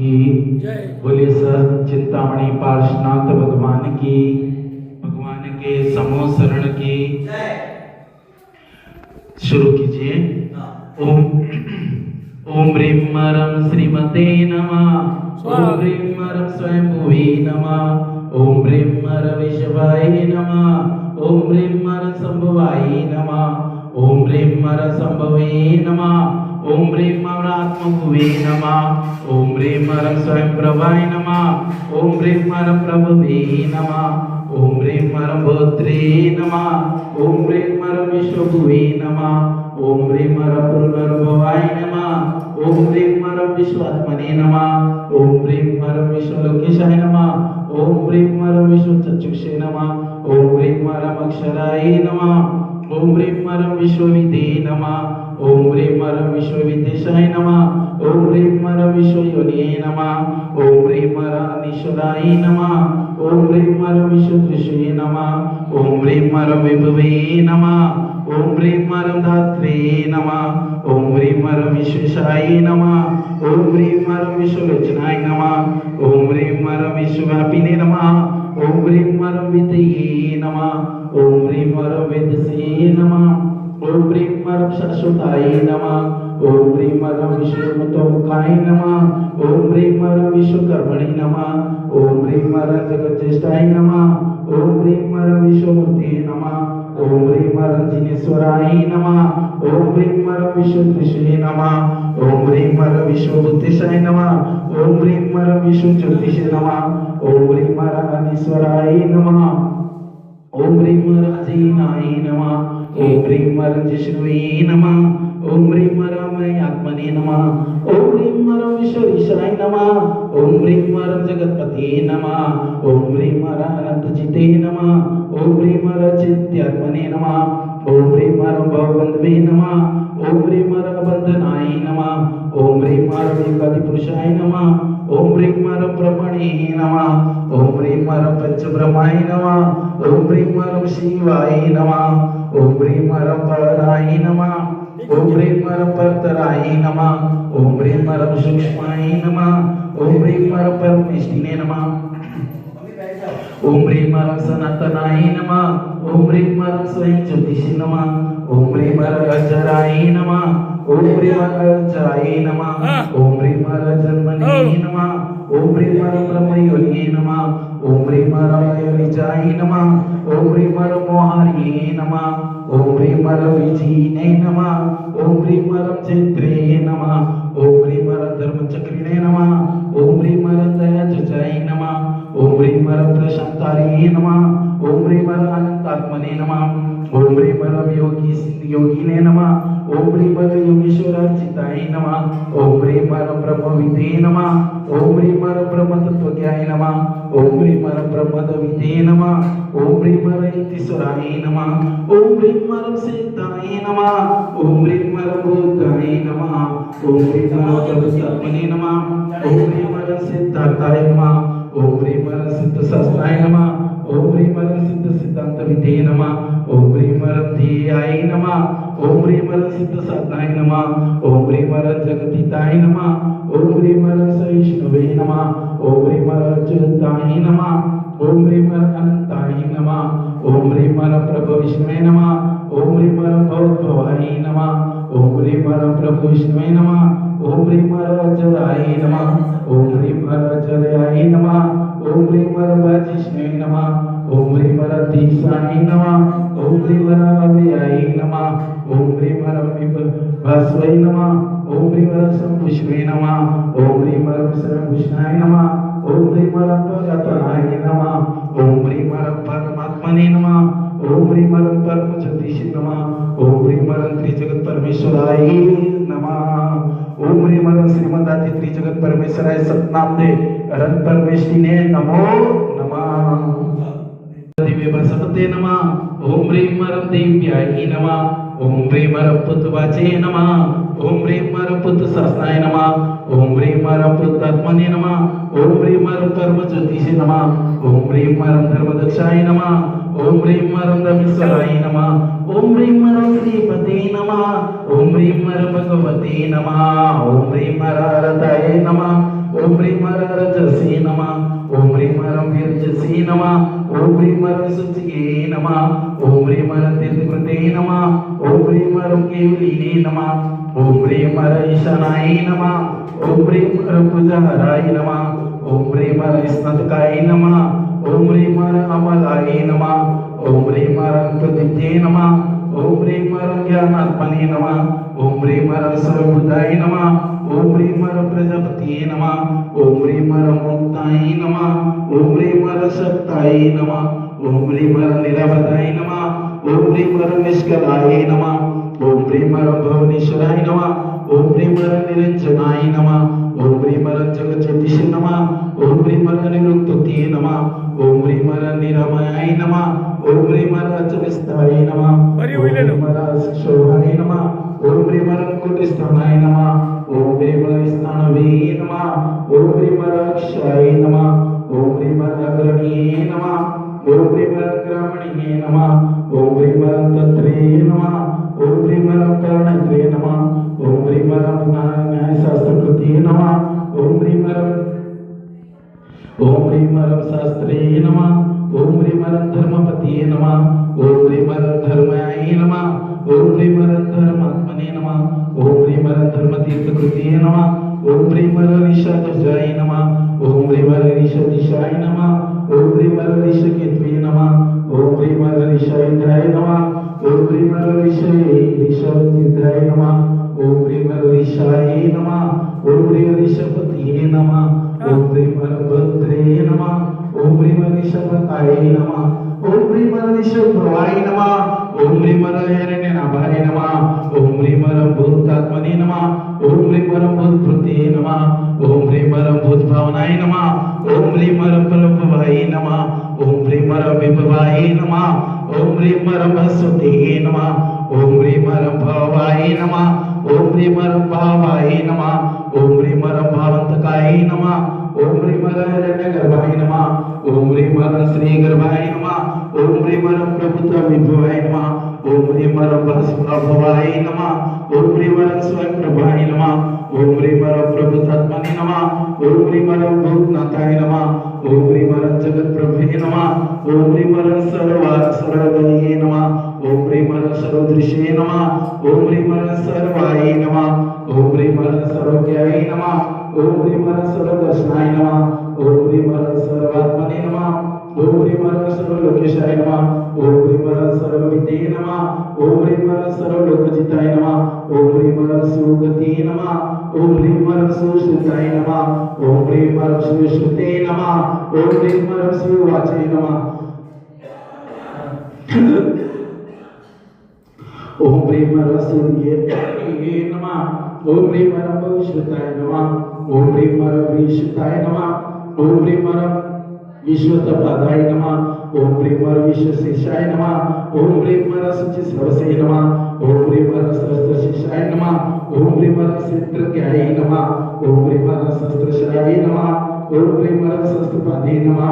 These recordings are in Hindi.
की बोलिए सर चिंतामणि पार्श्वनाथ भगवान की, भगवान के समूह शरण की। शुरू कीजिए। ओम ओम ह्रीं मरं श्रीमते नमः। ओम ह्रीं मरं स्वयंभुवे नमः। ओम ह्रीं मरं विश्वाय नमः। ओम ह्रीं मरं संभवाय नमः। ओम ह्रीं मरं संभवे नमः। ओम ह्रीं मरं आत्मभुवे नमः। ओम ह्रीं मरं स्वयं प्रभाय नमः। ओम ह्रीं मरं प्रभवे नमः। ओम ह्रीं मरं भद्रे नमः। ओम ह्रीं मरं विश्वभुवे नमः। ओम ह्रीं मरं पुनर्भवाय नमः। ओम ह्रीं मरं विश्वात्मने नमः। ओम ह्रीं मरं विश्वलोकेशाय नमः। ओम ह्रीं मरं विश्वचक्षुषे नमः। ओम ह्रीं मरं अक्षराय नमः। ओम ह्रीं मरं विश्वविदे नमः। ओम ह्रीं मरं विश्वविदेशाय नमः। ओम ह्रीं मरं विश्वयोनिये नमः। ओम ह्रीं मरं अनीश्वराय नमः। ओम ह्रीं मरं विश्वदृशे नमः। ओम ह्रीं मरं विभवे नमः। ओम ह्रीं मरं धात्रे नमः। ओम ह्रीं मरं विश्वेशाय नमः। ओम ह्रीं मरं विश्वलोचनाय नमः। ओम ह्रीं मरं विश्वव्यापिने नमः। ओम ह्रीं मरं वितये नमः। ओम ह्रीं मरं वेदसे नमः। ओम ह्रीं मरं शाश्वताय नमः। ओम ह्रीं मरं विश्वतोमुखाय नमः। ओम ह्रीं मरं विश्वकर्मणे नमः। ओम ह्रीं मरं जगज्जेष्ठाय नमः। ओम ह्रीं मरं विश्वमूर्ते नमः। ओम ह्रीं मरं जिनेश्वराय नमः। ओम ह्रीं मरं विश्वदृशे नमः। ओम ह्रीं मरं विश्वभूतेशाय नमः। ओम ह्रीं मरं विश्वज्योतिषे नमः। ओम ह्रीं मरं अनीश्वराय नमः। ओम ह्रीं मरं अजीनाय नमः। ओम ह्रीं मरं जिष्णुवे नमः। ओम ह्रीं मरं आत्मने नमः। ओम ह्रीं मरं विश्वरीशाय नमः। ओम ह्रीं मरं जगत्पते नमः। ओम ह्रीं मरं अनन्तजिते नमः। ओम ह्रीं मरं चित्यात्मने नमः। ओम ह्रीं मरं भवबन्धवे नमः। ओम ह्रीं मरं बन्धनाय नमः। ओम ह्रीं मरं एकादिपुरुषाय नमः। ओम ह्रीं मरं ब्रह्मणे नमः। ओम ह्रीं मरं पंचब्रह्माय नमः। ओम ह्रीं मरं शिवाय नमः। ओम ह्रीं मरं पराय नमः। ओम ह्रीं मरं परतराय नमः। ओम ह्रीं मरं सूक्ष्माय नमः। ओम ह्रीं मरं परमेष्ठिने नमः। ओम ह्रीं मरं सनातनाय नमः। ओम ह्रीं मरं स्वयं ज्योतिषे नमः। ओम ह्रीं मरं अजराय नमः। ओम ह्रीं मरं अजराय नमः। ओम ह्रीं मरं जन्मने नमः। ओम ह्रीं मरं ब्रह्मयोनिये नमः। ओम ह्रीं मरं योनिजाय नमः। ओम ह्रीं मरं मोहार्ये नमः। ओम ह्रीं मरं विजीने नमः। ओम ह्रीं मरं चैत्रे नमः। ओम ह्रीं मरं धर्मचक्रिणे नमः। ओम ह्रीं मरं दयाजजाय नमः। ओम ह्रीं मरं प्रशान्तार्ये नमः। ओम ह्रीं मरं अनन्तात्मने नमः। ओम ह्रीं मरं योगिने नमः। ओम ह्रीं मरं योगेश्वरार्चिताय नमः। ओम ह्रीं मरं ब्रह्मविदे नमः। ओम ह्रीं मरं ब्रह्मतत्त्वज्ञाय नमः। ओम ह्रीं मरं ब्रह्मविदे नमः। ओम ह्रीं मरं ईश्वराय नमः। ओम ह्रीं मरं सिद्धाय नमः। ओम ह्रीं मरं बुद्धाय नमः। ओम ह्रीं मरं प्रभुत्वात्मने नमः। ओम ह्रीं मरं सिद्धार्थाय नमः। ओम ह्रीं मरं सिद्धशास्त्राय नमः। ओम ह्रीं मरं सिद्धान्तविदे नमः। ओम ह्रीं मरं ध्येयाय नमः। ओम ह्रीं मरं सिद्धसाधनाय नमः। ओम ह्रीं मरं जगतीताय नमः। ओम ह्रीं मरं सहिष्णुवे नमः। ओम ह्रीं मरं अच्युताय नमः। ओम ह्रीं मरं अनन्ताय नमः। ओम ह्रीं मरं प्रभविष्णवे नमः। ओम ह्रीं मरं भवद्भवाय नमः। ओम ह्रीं मरं प्रभुविष्णवे नमः। ओम ह्रीं मरं अजराय नमः। ओम ह्रीं मरं अजराय नमः। ओम ह्रीं मरं वाजिष्णवे नमः। ओम ह्रीं मरं धीशाय नमः। ओम ह्रीं मरं अव्ययाय नमः। ओम ह्रीं मरं विभास्वय नमः। ओम ह्रीं मरं शम्भुष्वे नमः। ओम ह्रीं मरं सर्वभूषणाय नमः। ओम ह्रीं मरं परात्मनाय नमः। ओम ह्रीं मरं परमात्मने नमः। ओम ह्रीं मरं परमज्योतिषे नमः। ओम ह्रीं मरं त्रिजगत् परमेश्वराय नमः। ओम ह्रीं मरं श्रीमदादि त्रिजगत् परमेश्वराय सतनामदे अरहं परमेष्ठिने नमो नमः। दिव्य प्रसपते नमः। ओम ह्रीं मरं देव्याय नमः। ओम ह्रीं मरं पुत्रवाचे नमः। ओम ह्रीं मरं पुत्रशास्त्राय नमः। ओम ह्रीं मरं पुत्रात्मने नमः। ओम ह्रीं मरं परमज्योतिषे नमः। ओम ह्रीं मरं धर्मदक्षाय नमः। ओम ह्रीं मरं धर्मेश्वराय नमः। ओम ह्रीं मरं श्रीपते नमः। ओम ह्रीं मरं भगवते नमः। ओम ह्रीं मरं रताय नमः। ओम ह्रीं तमसे नमः ओम ह्रीं शुचिये नमः ओम ह्रीं तीर्थकृते नमः ओम ह्रीं केवलिने नमः ओम ह्रीं ईशानाय नमः ओम ह्रीं पूजाहराय नमः ओम ह्रीं स्नातकाय नमः ओम ह्रीं अमलाय नमः ओम ह्रीं प्रदीप्ते नमः ओम ह्रीं ज्ञानात्मने नमः ओम ह्रीं सर्वभूताय नमः ओम ह्रीं प्रजापतिये नमः ओम ह्रीं मुक्ताय नमः ओम ह्रीं सत्ताय नमः ओम ह्रीं निरावताय नमः ओम ह्रीं निष्कलाय नमः ओम ह्रीं भुवनेश्वराय नमः ओम ह्रीं निरंजनाय नमः ओम ह्रीं जगज्योतिषे नमः ओम ह्रीं निरुक्तये नमः ओम ह्रीं निरामयाय नमः ओम ह्रीं अचलस्थाय नमः ओम ह्रीं शोभाय नमः ओम ह्रीं कुटिस्थानाय नमः ओम ह्रीं स्थानवे नमः ओम ह्रीं अक्षाय नमः ओम ह्रीं अग्रणीये नमः ओम ह्रीं ग्रामणीये नमः ओम ह्रीं तत्रे नमः ओम ह्रीं कर्णत्रे नमः ओम ह्रीं न्यायशास्त्रकृते नमः ओम ह्रीं शास्त्रे नमः ओम ह्रीं धर्मपतिये नमः ओम ह्रीं धर्माय नमः ओम ह्रीं धर्मात्मने नमः ओम ह्रीं धर्मतीर्थकृते नमः ओम ह्रीं ऋषध्वजाय नमः ओम ह्रीं ऋषदिशाय नमः ओम ह्रीं ऋषकेतवे नमः ओम ह्रीं ऋषायुधाय नमः ओम ह्रीं ऋषतीर्थाय नमः ओम ह्रीं ऋषाय नमः ओम ह्रीं ऋषपतिये नमः ओम ह्रीं भद्रे नमः ओम ह्रीं ऋषभकाय नमः ओम ह्रीं ऋषभवाय नमः ओम ह्रीं हिरण्यनाभाय नमः ओम ह्रीं भूतात्मने नमः ओम ह्रीं भूतभृते नमः ओम ह्रीं भूतभावनाय नमः ओम ह्रीं प्रभवाय नमः ओम ह्रीं विभवाय नमः ओम ह्रीं भस्वते नमः ओम ह्रीं भवाय नमः ओम ह्रीं भावाय नमः ओम ह्रीं भावंतकाय नमः ओम ह्रीं हिरण्यगर्भाय नमः ओम ह्रीं श्रीगर्भाय नमः ओम ह्रीं प्रभुता विभवाय नमः ओम ह्रीं भस्प्रभवाय नमः ओम ह्रीं स्वयं प्रभाय नमः ओम ह्रीं प्रभुतात्मने नमः ओम ह्रीं भूतनाथाय नमः ओम ह्रीं जगत्प्रभवे नमः ओम ह्रीं सर्वदये नमः ओम ह्रीं सर्वदृशे नमः ओम ह्रीं सर्वाय नमः ओम ह्रीं सर्वज्ञाय नमः ओम ह्रीं सर्वदर्शनाय नमः ओम ह्रीं सर्वात्मने नमः ओम ह्रीं सर्वलोकेशाय नमः ओम ह्रीं सर्वविदे नमः ओम ह्रीं सर्वलोकजिताय नमः ओम ह्रीं सुगते नमः ओम ह्रीं सुश्रुताय नमः ओम ह्रीं सुश्रुते नमः ओम ह्रीं सुवाचे नमः ओम ह्रीं सूर्ये नमः ओम ह्रीं भविष्यताय नमः ओम ह्रीं विश्वताय नमः ओम ह्रीं विश्वतपादाय नमः ओम ह्रीं विश्वशेषाय नमः ओम ह्रीं शुचिस्रवसे नमः ओम ह्रीं सहस्रशेषाय नमः ओम ह्रीं क्षेत्रज्ञाय नमः ओम ह्रीं सहस्रशाय नमः ओम ह्रीं सहस्रपादे नमः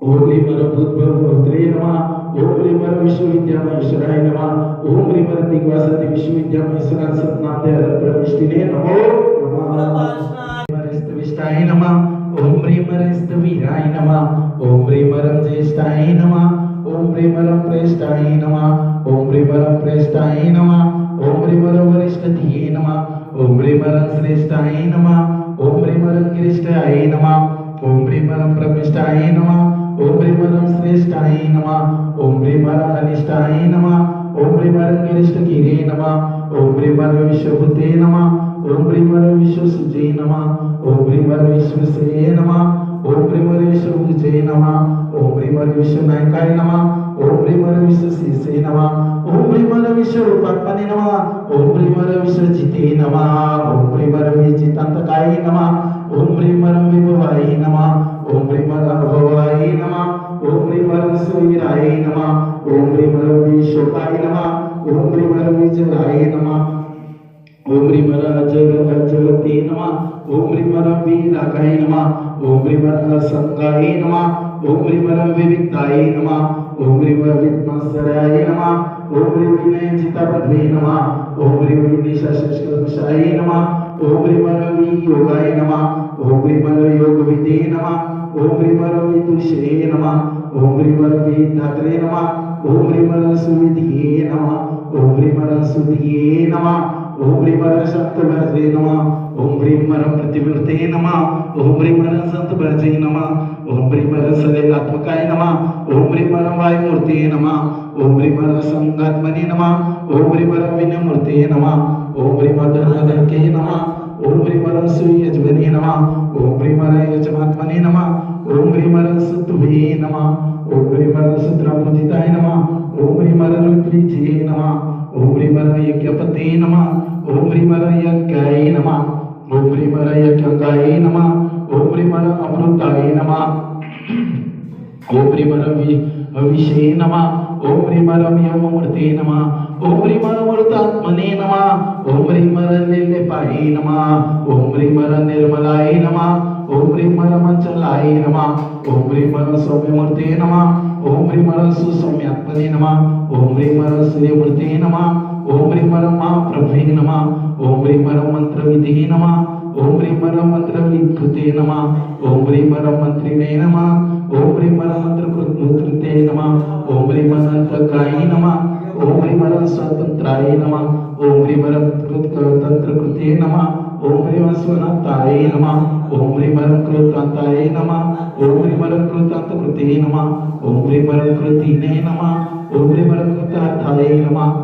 ओम ह्रीं भूतभद्रे नमः ओम ह्रीं विश्वविद्यामहेश्वराय नमः ओम ह्रीं दिग्वासति विश्वविद्यामहेश्वराय सतनामते प्रविष्टिने नमो नमः स्तविष्टाय नमः ओम ह्रीं स्तवीराय नमः ओम ह्रीं ज्येष्ठाय नमः ओम ह्रीं प्रेष्ठाय नमः ओम ह्रीं प्रेष्ठाय नमः ओम ह्रीं वरिष्ठधिये नमः ओम ह्रीं श्रेष्ठाय नमः ओम ह्रीं गिरिष्ठाय नमः ओम ह्रीं प्रविष्टाय नमः ओम ह्रीं श्रेष्ठाय नमः ओम ह्रीं अनिष्ठाय नमः ओम ह्रीं गिरिष्ठगिरे नमः ओम ह्रीं विश्वभूते नमः ओम ह्रीं विश्वसुजे नमः ओम ह्रीं विश्वसे नमः ओम ह्रीं विश्वभुजे नमः ओम ह्रीं विश्वनायकाय नमः ओम ह्रीं विश्वशेषे नमः ओम ह्रीं विश्वरूपात्मने नमः ओम ह्रीं विश्वजिते नमः ओम ह्रीं विजितान्तकाय नमः ओम ह्रीं विभवाय नमः ओम ह्रीं भवाय नमः ओम ह्रीं सुवीराय नमः ओम ह्रीं विश्वकाय नमः ओम ह्रीं विजयाय नमः ओम ह्रीं जगते नमः ओम ह्रीं वीरागाय नमः ओम ह्रीं संगाय नमः ओम ह्रीं विविक्ताय नमः ओम ह्रीं विद्मसराय नमः ओम ह्रीं विनयजितापद्मे नमः ओम ह्रीं विनिशाशस्कल्मषाय नमः ओम ह्रीं योगाय नमः ओम ह्रीं योगविदे नमः ओम ह्रीमर विदुषे नमः ओम ह्रीमर विधात्रे नमः ओम ह्रीमर सुविधिये नमः ओम ह्रीमर सुधिये नमः ओम ह्रीमर सप्तभजे नमः ओम ह्रीमर प्रतिवृते नमः ओम ह्रीमर संतभजे नमः ओम ह्रीमर सलिलात्मकाय नमः ओम ह्रीमर वायुमूर्ते नमः ओम ह्रीमर संगात्मने नमः ओम ह्रीमर विनयमूर्ते नमः ओम ह्रीमर धर्मधर्के नमः ओम ह्रीमर सुयजवने नमः ओम ह्रीमर यजमात्मने नमः ओम ह्रीमर सुतुभे नमः ओम ह्रीमर सुत्रापूजिताय नमः ओम ह्रीमर रुद्रिजे नमः ओम ह्रीमर यज्ञपते नमः ओम ह्रीमर यज्ञाय नमः ओम ह्रीमर यज्ञाय नमः ओम ह्रीमर अमृताय नमः ओम ह्रीमर अविषे नमः ओम ह्रीमर यममूर्ते नमः ओम ह्रीमर अमृतात्मने नमः ओम ह्रीमर निर्लेपाय नमः ओम ह्रीमर निर्मलाय नमः ओम ह्रीमर मंचलाय नमः ओम ह्रीमर सौम्यमूर्ते नमः ओम ह्रीमर सुसौम्यात्मने नमः ओम ह्रीमर सूर्यमूर्ते नमः ओम ह्रीमर महाप्रभवे नमः ओम ह्रीमर मंत्रविधे नमः ओम ह्रीमर मंत्रविकृते नमः ओम ह्रीमर मंत्रिणे नमः ओम ह्रीमर मंत्रकृते नमः ओम ह्रीमर तंत्रकाय नमः ओम ह्रीमर स्वतंत्राय नमः ओम ह्रीमर तंत्रकृते नमः ओम ह्रीमर स्वनाताय नमः ओम ह्रीमर कृतांताय नमः ओम ह्रीमर कृतांतकृते नमः ओम ह्रीमर कृतिने नमः ओम ह्रीमर कृतार्थाय नमः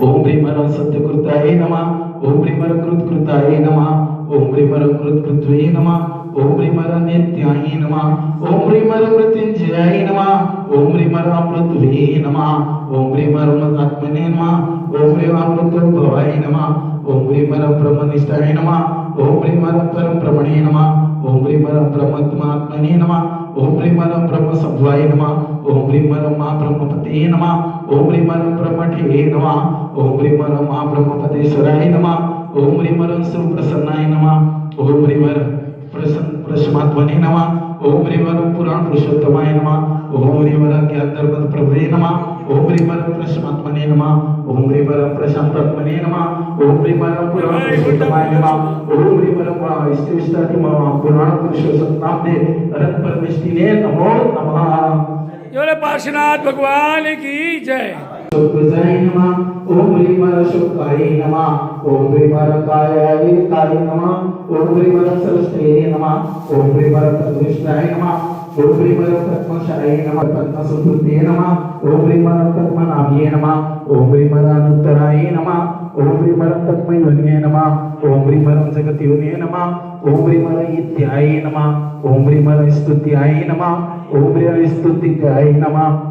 ओम ह्रीमर सत्यकृताय नमः ओम ह्रीमर कृतकृताय नमः ओम ह्रीमर कृतकृत्वे नमः ओम ह्रीमर नित्याय नमः ओम ह्रीमर मृत्युंजयाय नमः ओम ह्रीमर अमृतवे नमः ओम ह्रीमर आत्मने नमः ओम ह्रीमर अमृतोद्भवाय नमः ओम ह्रीमर ब्रह्मनिष्ठाय नमः ओम ह्रीमर परम ब्रह्मणे नमः ओम ह्रीमर ब्रह्मात्मने नमः ओम ह्रीमर ब्रह्मसत्वाय नमः ओम ह्रीमर महाब्रह्मपते नमः ओम ह्रीमर ब्रह्मठे नमः ओम ह्रीमर महाब्रह्मपतेश्वराय नमः ओम ह्रीमर सुप्रसन्नाय नमः ओम ह्रीमर प्रशमात्मने नमः ओम ह्रीमर पुराण पुरुषोत्तमाय नमः ओम ह्रीमर ज्ञानधर्म प्रभवे नमः ओम ह्रीमर प्रशमात्मने नमः ओम ह्रीमर प्रशांतात्मने नमः ओम ह्रीमर पुराण पुरुषोत्तमाय नमः ओम ह्रीमर इष्टविष्टादि पुराण पुरुषोत्तमाय अनंत परमेष्टिने नमो नमः। बोले पार्श्वनाथ भगवान की जय। शुक्राय नमः ओम ह्रीमर शुक्राय नमः ओम ह्रीमर कायाय नमः ओम ह्रीमर सरस्वते नमः ओम ह्रीमर प्रदुष्टाय नमः ओम ह्रीमर पद्मशाय नमः पद्मसुते नमः ओम ह्रीमर पद्मनाभये नमः ओम ह्रीमर अनुत्तराय नमः ओम ह्रीमर पद्मयोनिये नमः ओम ह्रीमर जगत्योनिये नमः ओम ह्रीमर इत्याय नमः ओम ह्रीमर स्तुत्याय नमः ओम ह्रीमर स्तुतिकाय नमः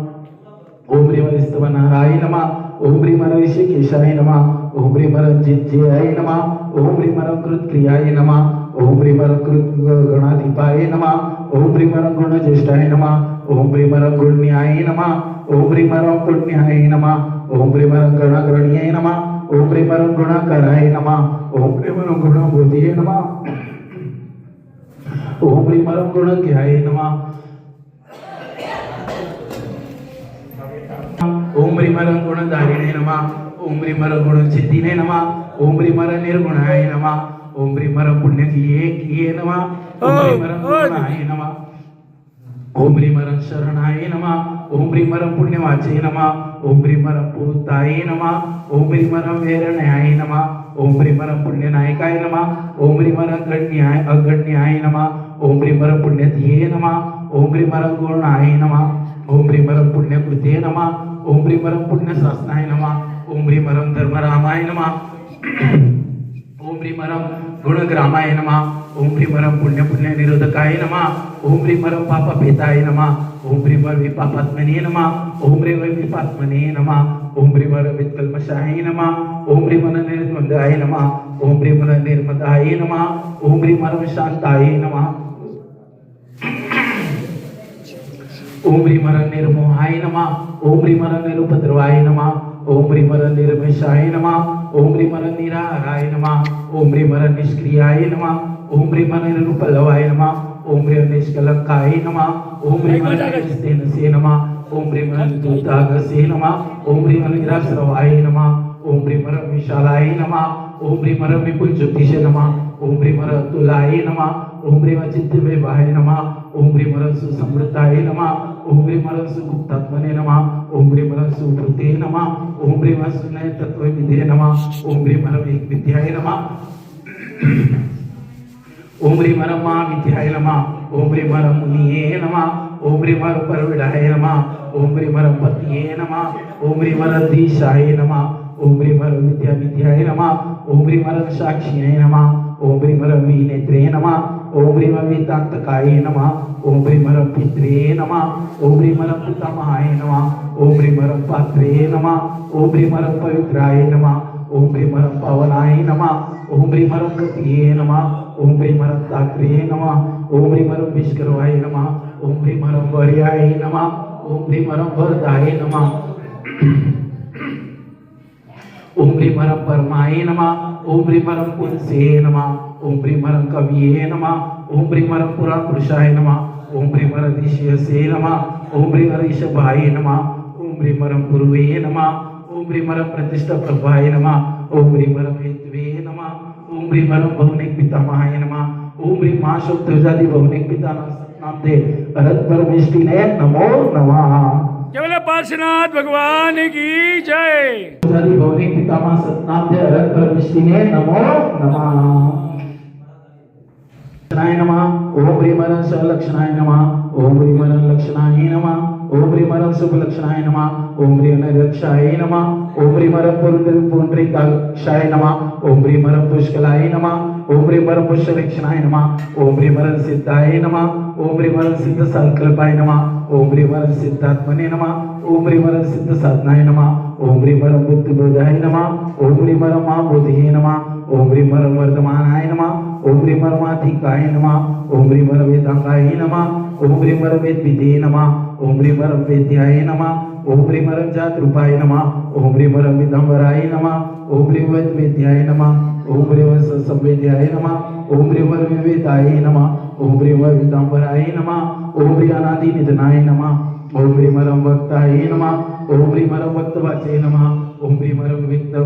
ओम ह्रीमर स्तवनाराय नमः ओम ह्रीमर ऋषिकेशाय नमः ओम ह्रीमर जिज्ञाय नमः ओम ह्रीमर कृतक्रियाय नमः ओम ह्रीमर कृतगणाधिपाय नमः ओम ह्रीमर गुणज्येष्ठाय नमः ओम ह्रीमर गुण्याय नमः ओम ह्रीमर पुण्याय नमः ओम ह्रीमर गणगणीय नमः ओम ह्रीमर गुणाकराय नमः ओम ह्रीमर गुणबोधिये नमः ओम ह्रीमर गुणज्ञाय नमः ओम ह्रीमर गुणधारिणे नमः ओम ह्रीमर गुणसिद्धिने नमः ओम ह्रीमर निर्गुणाय नमः ओम ह्रीमर पुण्यकिये नमः ओम ह्रीमर गुणाय नमः ओम ह्रीमर शरणाय नमः ओम ह्रीमर पुण्यवाचे नमः ओम ह्रीमर पूताय नमः ओम ह्रीमर वेरण्याय नमः ओम ह्रीमर पुण्यनायकाय नमः ओम ह्रीमर अगण्याय नमः ओम ह्रीमर पुण्यधिये नमः ओम ह्रीमर गुणाय नमः ओम ह्रीमर पुण्यकृते नमः ओम ह्रीमर पुण्यशास्त्राय नमः ओम ह्रीमर धर्मरामाय नमः ओम ह्रीमर गुणग्रामाय नमः ओम ह्रीमर पुण्य निरोधकाय नमः ओम ह्रीमर पापभेदाय नमः ओम ह्रीमर विपापात्मने नमः ओम ह्रीमर विपात्मने नमः ओम ह्रीमर वित्कल्मषाय नमः ओम ह्रीमर निर्मदाय नमः ओम ह्रीमर निर्मदाय नमः ओम ह्रीमर शांताय नमः ओम ह्रीमर निर्मोहाय नमः ओम ह्रीमर निरुपद्रवाय नमः ओम ह्रीमर निर्विषाय नमः ओम ह्रीमर निराहाराय नमः ओम ह्रीमर निष्क्रियाय नमः ओम ह्रीमर निरुपलवाय नमः ओम ह्रीमर निष्कलंकाय नमः ओम ह्रीमर निस्तेनसे नमः ओम ह्रीमर निर्दुतागसे नमः ओम ह्रीमर निराश्रवाय नमः ओम ह्रीमर विशालाय नमः ओम ह्रीमर विपुल ज्योतिषे नमः ओम ह्रीं तुलाय नमः ओम ह्रीं चित्तविभाय नमः ओम ह्रीं सुसमृताय नमः ओम ह्रीं सुगुप्तात्मने नमः ओम ह्रीं सुभृते नमः ओम ह्रीं सुनयतत्त्वविदे नमः ओम ह्रीं विद्याय नमः ओम ह्रीं महाविद्याय नमः ओम ह्रीं मुनिये नमः ओम ह्रीं परविडाय नमः ओम ह्रीं पतिये नमः ओम ह्रीं दीशाय नमः ओम ह्रीं विद्याय नमः ओम ह्रीं साक्षिणे नमः ओम ह्रीं विनेत्रे नमः ओम ह्रीं वेदांतकाय नमः ओम ह्रीं पित्रे नमः ओम ह्रीं पितामहाय नमः ओम ह्रीं पात्रे नमः ओम ह्रीं पवित्राय नमः ओम ह्रीं पवनाय नमः ओम ह्रीं गतिये नमः ओम ह्रीं तात्रे नमः ओम ह्रीं विष्करवाय नमः ओम ह्रीं वर्याय नमः ओम ह्रीं वरदाय नमः ओम ह्रीं परमाय नमः ओम ह्रीं पुंसे नमः ओम ह्रीं कविये नमः ओम ह्रीं पुराण पुरुषाय नमः ओम ह्रीं ऋषियसे नमः ओम ह्रीं ऋषभाय नमः ओम ह्रीं पुरुवे नमः ओम ह्रीं प्रतिष्ठा प्रभाय नमः ओम ह्रीं हेतवे नमः ओम ह्रीं भौनिक पितामहाय नमः ओम ह्रीं महाशक्तिजाति भौनिक पिता नामदे अरत परमेष्टिने नमो नमः। केवल पार्श्वनाथ भगवान की जय। जाति भौनिक पितामह सतनामदे अरत परमेष्टिने नमो नमः। लक्षणाय नमः ओम ह्रीं लक्षणाय नमः ओम ह्रीं लक्षणाय नमः ओम ह्रीं शुभ लक्षणाय नमः ओम ह्रीं रक्षाय नमः ओम ह्रीं पुंडरीकाक्षाय नमः ओम ह्रीं पुष्कलाय नमः ओम ह्रीं पुष्परक्षणाय नमः ओम ह्रीं सिद्धाय नमः ओम ह्रीं सिद्ध संकल्पाय नमः ओम ह्रीं सिद्धात्मने नमः ओम ह्रीं सिद्ध साधनाय नमः ओम ह्रीं बुद्धिबोधाय नमः ओम ह्रीं महाबोधये नमः ओम ह्रीं वर्धमानाय नमः ओम ह्रीं माधिकाय नमः ओम ह्रीं वेदांगाय नमः ओम ह्रीं वेदविदे नमः ओम ह्रीं वेद्याय नमः ओम ह्रीं जातरूपाय नमः ओम ह्रीं विदंबराय नमः ओम ह्रीं वेद्याय नमः ओम ह्रीं संवेद्याय नमः ओम ह्रीं विवेदाय नमः ओम ह्रीं विदंबराय नमः ओम ह्रीं अनादिनिधनाय नमः ओम ह्रीं वक्ताय नमः ओम ह्रीं वक्तवाचे नमः ओम ह्रीं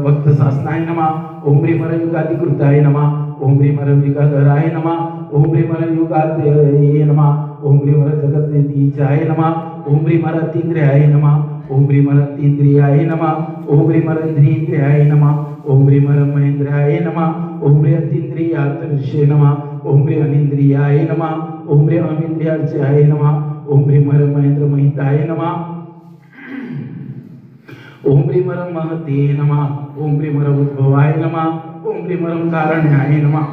वक्त शासनाय नमः ओम ह्रीं युगादिकृताय नमः ओम ह्रीं युगाधराय नमः ओम ह्रीं युगाद्यये नमः ओम ह्रीं जगदीशाय नमः ओम ह्रीं तीन्द्रियाय नमः ओम ह्रीं तीन्द्रियाय नमः ओम ह्रीं इंद्रियाय नमः ओम ह्रीं महेन्द्राय नमः ओम ह्रीं अतीन्द्रियार्चे नमः ओम ह्रीं अनिन्द्रियाय नमः ओम ह्रीं अमिन्द्रियार्चाय नमः ओम ह्रीं महेन्द्र महिताय नमः ओम ह्रीं महते नमः ओम ह्रीं उद्भवाय नमः ओम ह्रीं कारण्याय नमः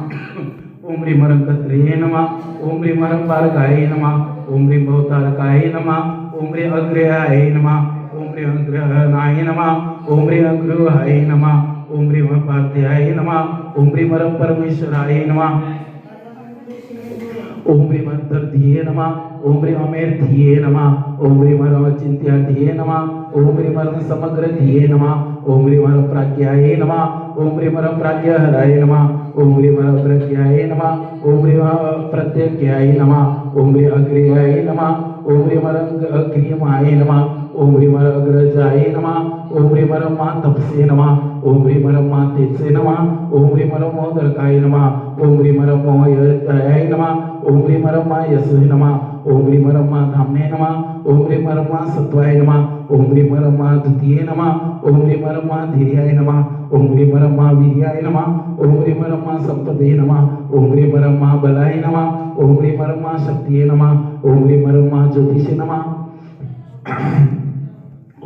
ओम ह्रीं कत्रे नमः ओम ह्रीं बालकाय नमः ओम ह्रीं भवतारकाय नमः ओम ह्रीं अग्रहाय नमः ओम ह्रीं अग्रहणाय नमः ओम ह्रीं अग्रहाय नमः ओम ह्रीं पार्थ्याय नमः ओम ह्रीं परमेश्वराय नमः ओम ह्रीं अंतर्धिये नमः ओम ह्रीं अमेर्धिये नमः ओम ह्रीं चिंत्याधिये नमः ओम ह्रीं समग्रधिये नमः ओम ह्रीं प्राज्ञाय नमः ओम ह्रीं प्राज्ञहराय नमः ओम ह्रीं प्रज्ञाय नमः ओम ह्रीं प्रत्यज्ञाय नमः ओम ह्रीं अग्रयाय नमः ओम ह्रीं अग्रियमाय नमः ओम ह्रीं अग्रजाय नमः ओम ह्रीं तपसे नमः ओम ह्रीं तेजसे नमः ओम ह्रीं मोदकाय नमः ओम ह्रीं मोहयाय नमः ओम ह्रीं यसे नमः ओम ह्रीं धामने नमः ओम ह्रीं सत्वाय नमः ओम ह्रीं द्वितीये नमः ओम ह्रीं धीर्याय नमः ओम ह्रीं वीर्याय नमः ओम ह्रीं संपदे नमः ओम ह्रीं बलाय नमः ओम ह्रीं शक्तिये नमः ओम ह्रीं ज्योतिषे नमः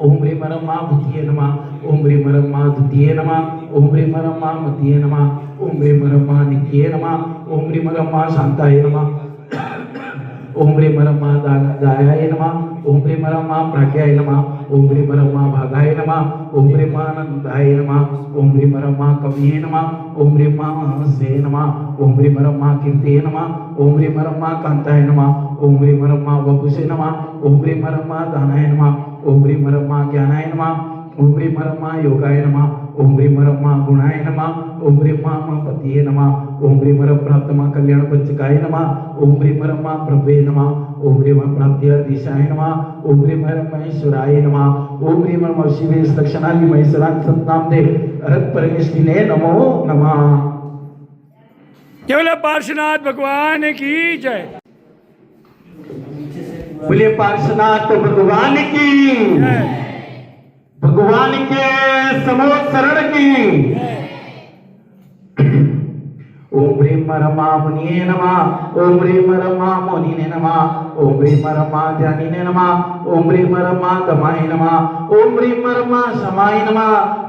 ओम ह्रीं बुद्धिये नमः ओम ह्रीं द्वितीये नमः ओम ह्रीं मतिये नमः ओम ह्रीं नित्ये नमः ओम ह्रीं शांताय नमः ओम ह्रीं दायाय नमः ओम ह्रीं प्राज्ञाय नमः ओम ह्रीं भागाय नमः ओम ह्रीं आनंदाय नमः ओम ह्रीं कविये नमः ओम ह्रीं हंसे नमः ओम ह्रीं कीर्तये नमः ओम ह्रीं कांताय नमः ओम ह्रीं वपुषे नमः ओम ह्रीं दानाय नमः ओम ह्रीं ज्ञानाय नमः ओम ह्रीं योगाय नमः ओम ह्रीं गुणाय नमः ओम ह्रीं पतिये नमः ओम ह्रीं प्राप्तमा कल्याण पंचकाय नमः ओम ह्रीं प्रभवे नमः ओम ह्रीं प्राप्त्यधीशाय नमः ओम ह्रीं महेश्वराय नमः ओम ह्रीं शिवे लक्षणानि महेश्वरान् सतनामदे अरत परमेष्टिने नमो नमः। केवल पार्श्वनाथ भगवान की जय। बोलिए पार्श्वनाथ भगवान की, जय भगवान के समोत शरण की। ओम ह्रीं रमा मुनिये नमः। ओम ह्रीं रमा मुनिने नमः। ओम ह्रीं रमा ध्यानिने नमः। ओम ह्रीं रमा दमाय नमः। ओम ह्रीं रमा शमाय नमः।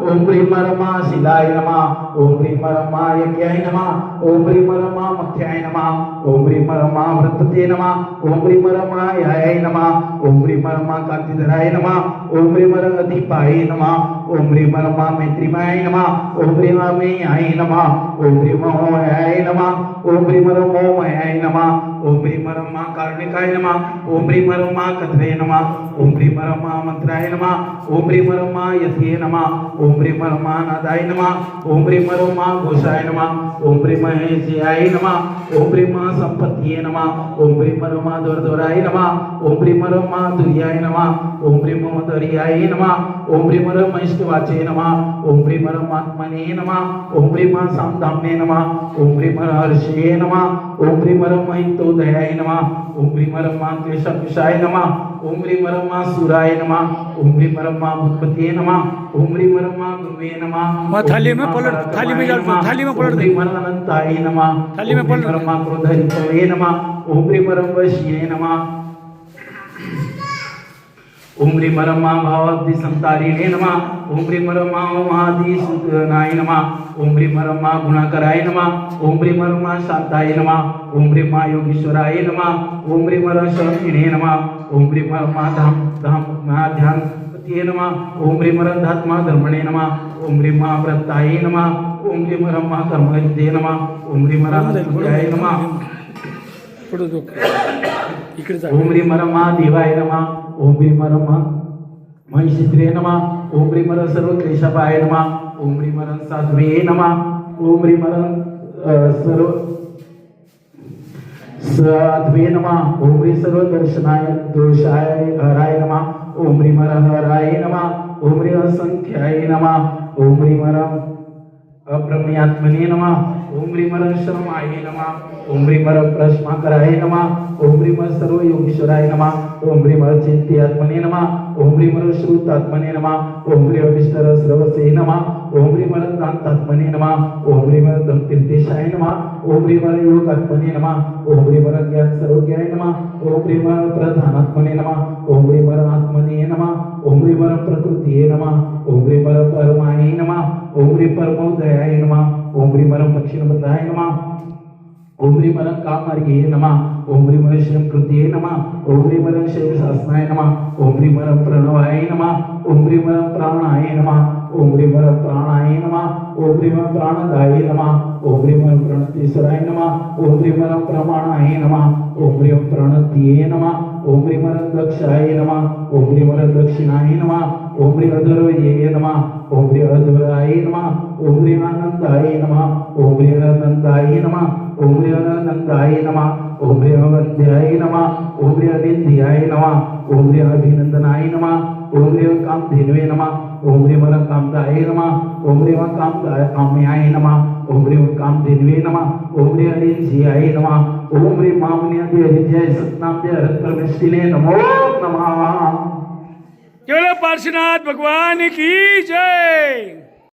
ओम ह्रीं रमा शिलाय नमः। ओम ह्रीं रमा यज्ञाय नमः। ओम ह्रीं रमा मख्याय नमः। ओम ह्रीं रमा वृत्तते नमः। ओम ह्रीं रमा याय नमः। ओम ह्रीं रमा कांतिधराय नमः। ओम ह्रीं रमा दीपाय नमः। ओम ह्रीं रमा मैत्रीमाय नमः। ओम ह्रीं मयाय नमः। ओम ह्रीं महोमयाय नमः। ओम ह्रीं मयाय नमः। ओम ह्रीं रमा कारुणिकाय नमः। ओम ह्रीं रमा कथवे नमः। ओम ह्रीं रमा मंत्राय नमः। ओम ह्रीं रमा यथे नमः। ओम ह्रीं रमा नादाय नमः। ओम ह्रीं रमा घोषाय नमः। ओम ह्रीं महेशाय नमः। ओम ह्रीं संपत्तिये नमः। ओम ह्रीं रमा द्वाराय नमः। ओम ह्रीं रमा तुर्याय नमः। ओम ह्रीं दर्याय नमः। ओम ह्रीं इष्टवाचे नमः। ओम ह्रीं आत्मने नमः। ओम ह्रीं सामधाम्ये नमः। ओम ह्रीं हर्षये नमः। ओम ह्रीं हितोदयाय नमः। ओम ह्रीं क्लेशविषाय नमः। ओम ह्रीं सुराय नमः। ओम ह्रीं उत्पत्तिये नमः। ओम ह्रीं गुरुवे नमः। थाली में पलट, थाली में डाल दो, थाली में पलट दे। ओम ह्रीं अनंताय नमः। थाली में पलट दे। क्रोधरितवे नमः। ओम ह्रीं वशीये नमः। ओम ह्रीं भावाब्धि संतारिणे नमः। ओम ह्रीं महाधीसुनाय नमः। ओम ह्रीं गुणाकराय नमः। ओम ह्रीं शांताय नमः। ओम ह्रीं योगीश्वराय नमः। ओम ह्रीं शक्तिने नमः। ओम ह्रीं ध्यान नमः। ओम ह्रीं धात्मा धर्मणे नमः। ओम ह्रीं व्रताय नमः। ओम ह्रीं कर्मविद्ये नमः। ओम ह्रीं हस्तुत्याय नमः। इकडे जा। ओम ह्रीं देवाय नमः। ओम ह्रीं महिषित्रे नमः। ओम ह्रीं सर्वक्लेशपाय नमः। ओम ह्रीं साध्वे नमः। ओम ह्रीं सर्व साध्वे नमः। ओम ह्रीं सर्वदर्शनाय दोषाय हराय नमः। ओम ह्रीं हराय नमः। ओम ह्रीं असंख्याय नमः। ओम ह्रीं अब्रह्म्यात्मने नमः। ओम ह्रीं शर्माय नमः। ओम ह्रीं प्रश्माकराय नमः। ओम ह्रीं सर्वयोगीश्वराय नमः। ओम ह्रीं चिन्त्यात्मने नमः। ओम ह्रीं श्रुतात्मने नमः। ओम ह्रीं विष्टरस्रवसे नमः। ओम ह्रीं दान्तात्मने नमः। ओम ह्रीं तीर्थेशाय नमः। ओम ह्रीं योगात्मने नमः। ओम ह्रीं ज्ञान सर्वज्ञाय नमः। ओम ह्रीं प्रधानात्मने नमः। ओम ह्रीं आत्मने नमः। ओम ह्रीं प्रकृतिये नमः। ओम ह्रीं परमाय नमः। ओम ह्रीं परमोदयाय नमः। ओम ह्रीं दक्षिणबद्धाय नमः। ओम ह्रीं कामर्ये नमः। ओम ह्रीं श्रीकृत्ये नमः। ओम ह्रीं शैवशासनाय नमः। ओम ह्रीं प्रणवाय नमः। ओम ह्रीं प्राणाय नमः। ओम ह्रीं प्राणाय नमः। ओम ह्रीं प्राणदाय नमः। ओम ह्रीं प्रणतीश्वराय नमः। ओम ह्रीं प्रमाणाय नमः। ओम ह्रीं प्रणतीये नमः। ओम ह्रीं दक्षाय नमः। ओम ह्रीं दक्षिणाय नमः। ओम ह्रीं अधर्वये नमः। ओम ह्रीं अधराय नमः। ओम ह्रीं आनंदाय नमः। ओम ह्रीं आनंदाय नमः। ओम ह्रीं आनंदाय नमः। ओम ह्रीं वंद्याय नमः। ओम ह्रीं अनिंद्याय नमः। ओम ह्रीं अभिनंदनाय नमः। ओम ह्रीं कामधेनवे नमः। ओम ह्रीं कामदाय नमः। ओम ह्रीं काम्याय नमः। ओम ह्रीं कामधेनवे नमः। ओम ह्रीं अरिंज्याय नमः। ओम ह्रीं मामुनियादि हरिजय सतनाम जय हरत परमेष्टिने नमो नमः। केवल पार्श्वनाथ भगवान की जय।